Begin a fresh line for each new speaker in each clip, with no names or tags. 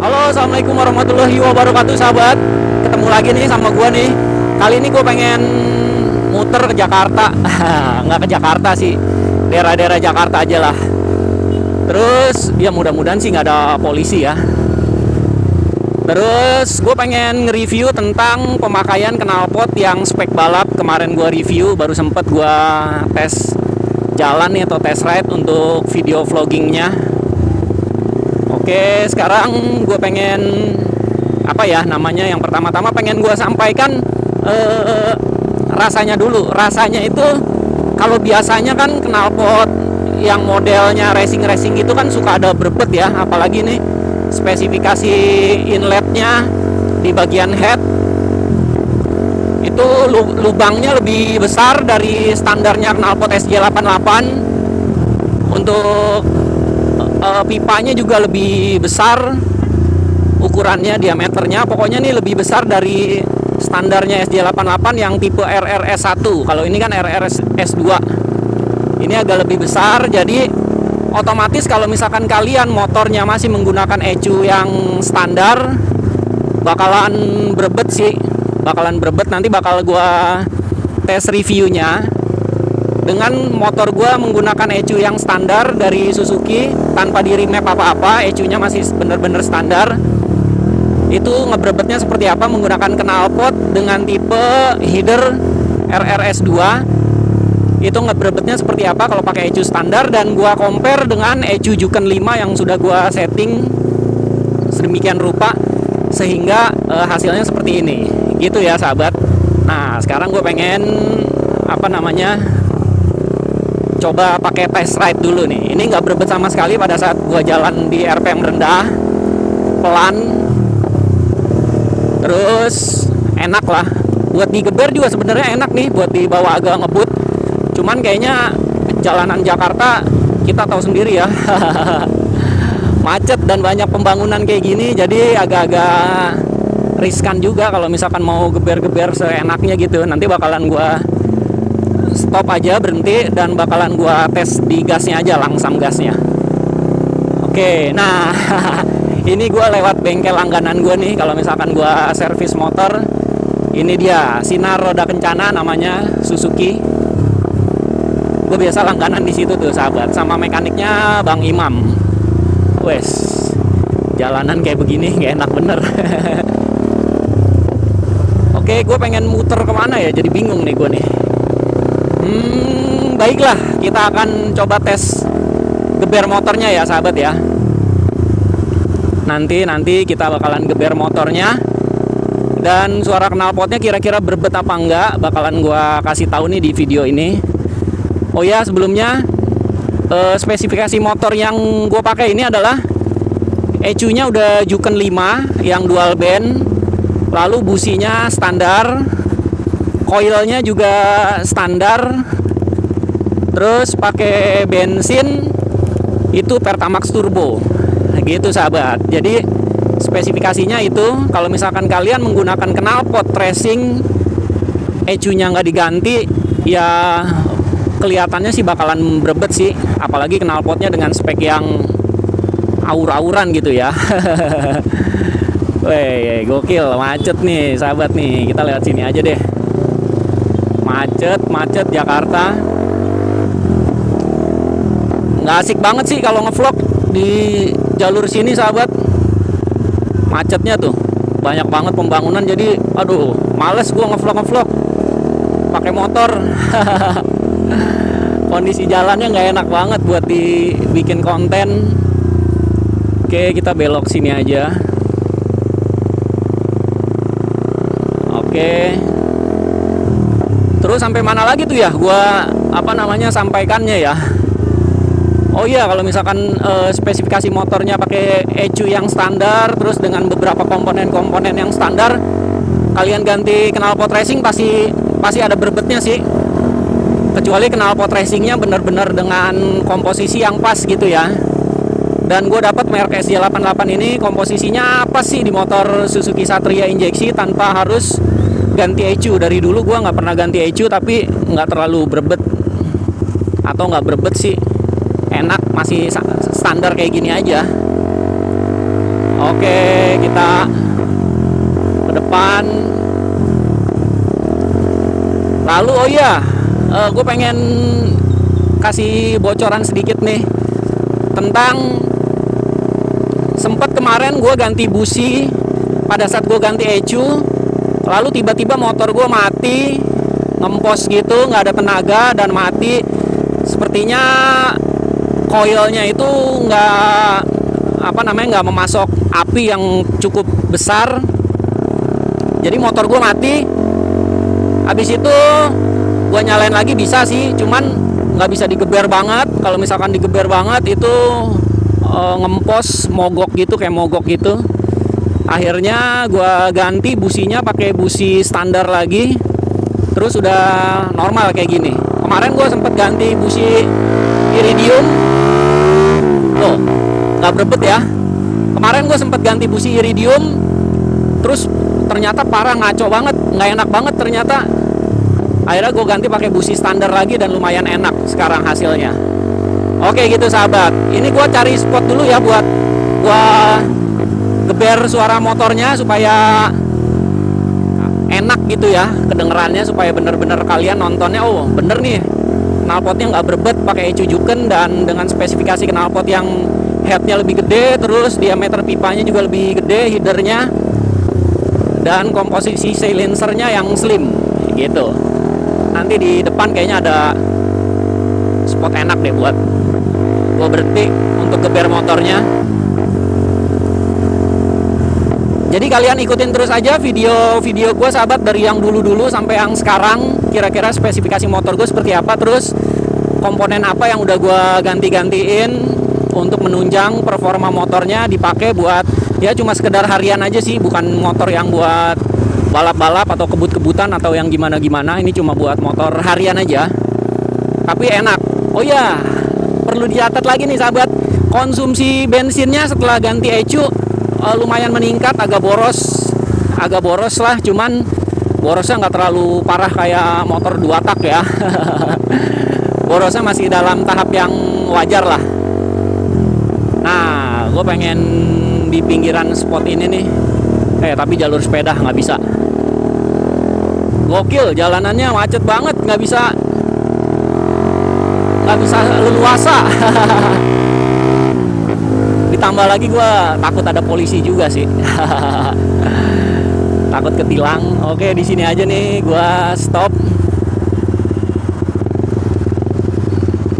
Halo, assalamualaikum warahmatullahi wabarakatuh, sahabat. Ketemu lagi nih sama gua nih. Kali ini gue pengen muter ke Jakarta. Nggak ke Jakarta sih, daerah-daerah Jakarta aja lah. Terus ya mudah-mudahan sih nggak ada polisi ya. Terus gue pengen nge-review tentang pemakaian knalpot yang spek balap. Kemarin gue review, baru sempet gue tes jalan nih atau test ride untuk video vloggingnya. Oke, sekarang gue pengen yang pertama-tama pengen gue sampaikan rasanya dulu. Rasanya itu kalau biasanya kan knalpot yang modelnya racing gitu kan suka ada berbet ya, apalagi nih spesifikasi inletnya di bagian head itu lubangnya lebih besar dari standarnya knalpot SJ88. Untuk pipanya juga lebih besar ukurannya, diameternya pokoknya nih lebih besar dari standarnya SJ88 yang tipe RRS1. Kalau ini kan RRS2, ini agak lebih besar. Jadi otomatis kalau misalkan kalian motornya masih menggunakan ECU yang standar, bakalan berbet sih, nanti bakal gua tes reviewnya. Dengan motor gua menggunakan ECU yang standar dari Suzuki tanpa di remap apa-apa, ECU-nya masih bener-bener standar. Itu ngebrebetnya seperti apa menggunakan knalpot dengan tipe header RRS2. Itu ngebrebetnya seperti apa kalau pakai ECU standar, dan gua compare dengan ECU Juken 5 yang sudah gua setting sedemikian rupa sehingga hasilnya seperti ini. Gitu ya, sahabat. Nah, sekarang gue pengen coba pakai test ride dulu nih. Ini nggak berbet sama sekali pada saat gua jalan di RPM rendah, pelan, terus enak lah. Buat digeber juga sebenarnya enak nih, buat dibawa agak ngebut. Cuman kayaknya jalanan Jakarta kita tahu sendiri ya, macet dan banyak pembangunan kayak gini, jadi agak-agak riskan juga kalau misalkan mau geber-geber seenaknya gitu. Nanti bakalan gua stop aja, berhenti, dan bakalan gua tes di gasnya aja, langsam gasnya. Oke, nah ini gua lewat bengkel langganan gua nih. Kalau misalkan gua servis motor, ini dia Sinar Roda Kencana, namanya Suzuki. Gue biasa langganan di situ tuh, sahabat, sama mekaniknya Bang Imam. Wes, jalanan kayak begini nggak enak bener. Oke, gue pengen muter kemana ya, jadi bingung nih gue nih. Baiklah, kita akan coba tes geber motornya ya, sahabat ya. Nanti kita bakalan geber motornya, dan suara knalpotnya kira-kira berbet apa enggak bakalan gua kasih tahu nih di video ini. Oh ya, sebelumnya spesifikasi motor yang gua pakai ini adalah ECU-nya udah Juken 5 yang dual band, lalu businya standar, coilnya juga standar, terus pakai bensin itu Pertamax turbo gitu, sahabat. Jadi spesifikasinya itu, kalau misalkan kalian menggunakan knalpot racing, ECU-nya nggak diganti, ya kelihatannya sih bakalan berbet sih, apalagi knalpotnya dengan spek yang aur-auran gitu ya. Weh, gokil, macet nih, sahabat nih. Kita lewat sini aja deh. Macet Jakarta. Nggak asik banget sih kalau ngevlog di jalur sini, sahabat. Macetnya tuh banyak banget pembangunan, jadi aduh, males gua ngevlog pakai motor. Kondisi jalannya nggak enak banget buat dibikin konten. Oke, kita belok sini aja. Oke. Terus sampai mana lagi tuh ya gua sampaikannya ya. Oh iya, kalau misalkan spesifikasi motornya pakai ECU yang standar, terus dengan beberapa komponen-komponen yang standar, kalian ganti knalpot racing pasti ada berbetnya sih. Kecuali knalpot racingnya benar-benar dengan komposisi yang pas gitu ya. Dan gue dapat merek SJ88 ini komposisinya apa sih di motor Suzuki Satria injeksi tanpa harus ganti ECU. Dari dulu gue nggak pernah ganti ECU, tapi nggak terlalu berbet, atau nggak berbet sih, enak, masih standar kayak gini aja. Oke, kan. Lalu oh iya, gue pengen kasih bocoran sedikit nih tentang sempat kemarin gue ganti busi. Pada saat gue ganti ECU, lalu tiba-tiba motor gue mati, ngempos gitu, nggak ada tenaga dan mati. Sepertinya coilnya itu nggak memasok api yang cukup besar. Jadi motor gue mati. Habis itu gue nyalain lagi bisa sih, cuman nggak bisa digeber banget. Kalau misalkan digeber banget itu ngempos mogok gitu, kayak mogok gitu. Akhirnya gue ganti businya pakai busi standar lagi, terus udah normal kayak gini. Kemarin gue sempet ganti busi iridium, tuh nggak berebet ya. Kemarin gue sempet ganti busi iridium, terus ternyata parah, ngaco banget, nggak enak banget ternyata. Akhirnya gue ganti pakai busi standar lagi dan lumayan enak sekarang hasilnya. Oke gitu sahabat, ini gue cari spot dulu ya buat gue geber suara motornya supaya enak gitu ya kedengerannya, supaya bener-bener kalian nontonnya oh bener nih knalpotnya nggak berbet, pakai ECU Juken dan dengan spesifikasi knalpot yang headnya lebih gede, terus diameter pipanya juga lebih gede, headernya, dan komposisi silencernya yang slim gitu. Nanti di depan kayaknya ada spot enak deh buat gue berhenti untuk geber motornya. Jadi kalian ikutin terus aja video-video gue sahabat, dari yang dulu-dulu sampai yang sekarang. Kira-kira spesifikasi motor gue seperti apa, terus komponen apa yang udah gue ganti-gantiin untuk menunjang performa motornya, dipakai buat ya cuma sekedar harian aja sih, bukan motor yang buat balap-balap atau kebut-kebutan atau yang gimana-gimana. Ini cuma buat motor harian aja, tapi enak. Oh ya, perlu dicatat lagi nih sahabat, konsumsi bensinnya setelah ganti ECU lumayan meningkat, agak boros lah, cuman borosnya nggak terlalu parah kayak motor 2 tak ya. Borosnya masih dalam tahap yang wajar lah. Nah, gue pengen di pinggiran spot ini nih, tapi jalur sepeda nggak bisa. Gokil, jalanannya macet banget, nggak bisa leluasa. Ditambah lagi gue takut ada polisi juga sih. Takut ketilang. Oke, di sini aja nih gue stop.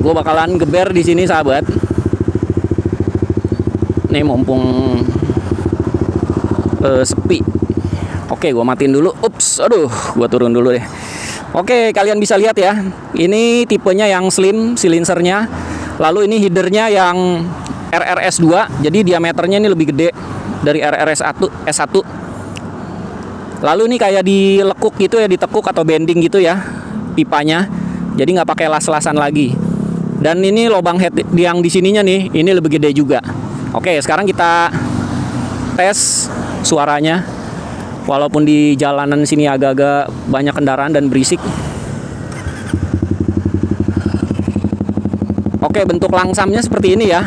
Gue bakalan geber di sini sahabat. Nih mumpung sepi. Oke, gue matiin dulu. Ups, aduh, gue turun dulu deh. Oke, kalian bisa lihat ya. Ini tipenya yang slim silencernya. Lalu ini headernya yang RRS2, jadi diameternya ini lebih gede dari RRS1. Lalu ini kayak dilekuk gitu ya, ditekuk atau bending gitu ya pipanya, jadi nggak pakai las-lasan lagi. Dan ini lubang head yang di sininya nih, ini lebih gede juga. Oke, sekarang kita tes suaranya. Walaupun di jalanan sini agak-agak banyak kendaraan dan berisik. Oke, bentuk langsamnya seperti ini ya.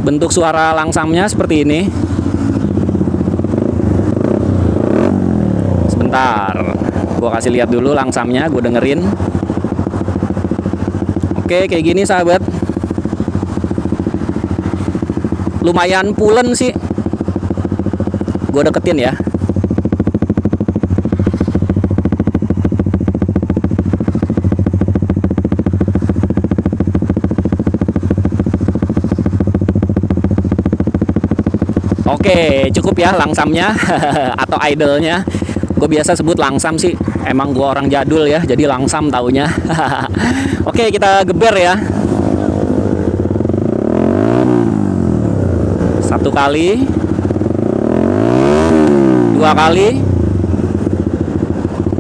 Bentuk suara langsamnya seperti ini. Sebentar, gue kasih lihat dulu langsamnya, gue dengerin. Oke, kayak gini sahabat. Lumayan pulen sih. Gue deketin ya. Oke, cukup ya langsamnya atau idle-nya. Gue biasa sebut langsam sih. Emang gue orang jadul ya, jadi langsam taunya. Oke, kita geber ya. 1 kali, 2 kali,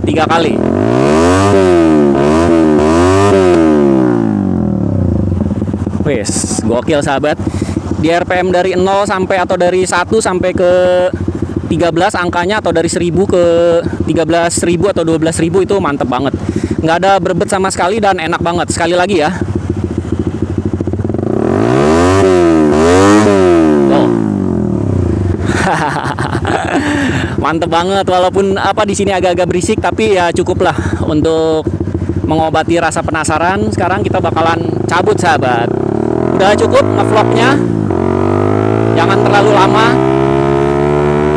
3 kali. Wes, gokil sahabat. Di RPM dari 0 sampai atau dari 1 sampai ke 13 angkanya, atau dari 1000 ke 13.000 atau 12.000 itu mantep banget. Nggak ada berbet sama sekali dan enak banget. Sekali lagi ya. Oh. Mantep banget, walaupun apa di sini agak-agak berisik, tapi ya cukup lah untuk mengobati rasa penasaran. Sekarang kita bakalan cabut sahabat. Udah cukup ngevlognya, jangan terlalu lama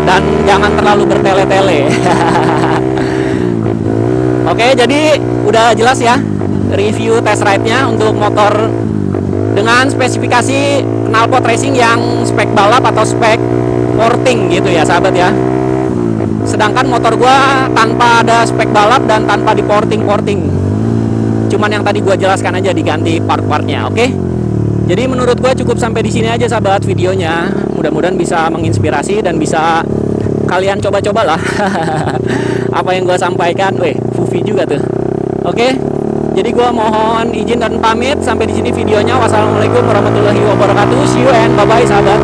dan jangan terlalu bertele-tele. Oke, jadi udah jelas ya review test ride-nya untuk motor dengan spesifikasi knalpot racing yang spek balap atau spek porting gitu ya sahabat ya. Sedangkan motor gua tanpa ada spek balap dan tanpa di porting. Cuman yang tadi gua jelaskan aja diganti part-partnya, oke? Jadi menurut gua cukup sampai di sini aja sahabat videonya. Mudah-mudahan bisa menginspirasi dan bisa kalian coba-cobalah apa yang gua sampaikan. Fufi juga tuh. Oke? Jadi gua mohon izin dan pamit sampai di sini videonya. Wassalamualaikum warahmatullahi wabarakatuh. See you and bye-bye sahabat.